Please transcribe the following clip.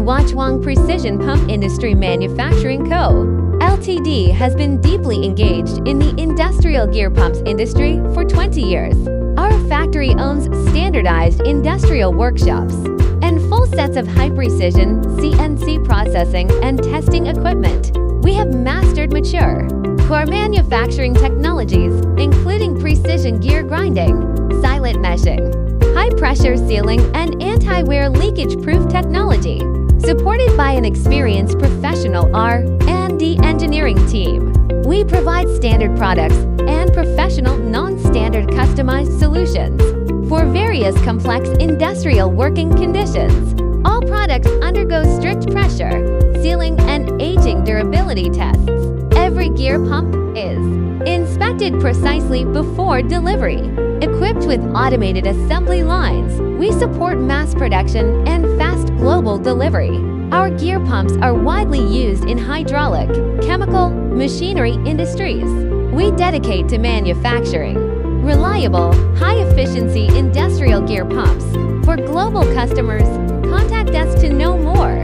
Huachuang Precision Pump Industry Manufacturing Co. Ltd. has been deeply engaged in the industrial gear pumps industry for 20 years. Our factory owns standardized industrial workshops and full sets of high-precision CNC processing and testing equipment. We have mastered mature core manufacturing technologies, including precision gear grinding, silent meshing, high-pressure sealing, and anti-wear leakage-proof technology, supported by an experienced professional R&D engineering team. We provide standard products and professional non-standard customized solutions for various complex industrial working conditions. All products undergo strict pressure, sealing, and aging durability tests. Every gear pump is inspected precisely before delivery. Equipped with automated assembly lines, we support mass production and fast global delivery. Our gear pumps are widely used in hydraulic, chemical, machinery industries. We dedicate to manufacturing reliable, high-efficiency industrial gear pumps. For global customers, contact us to know more.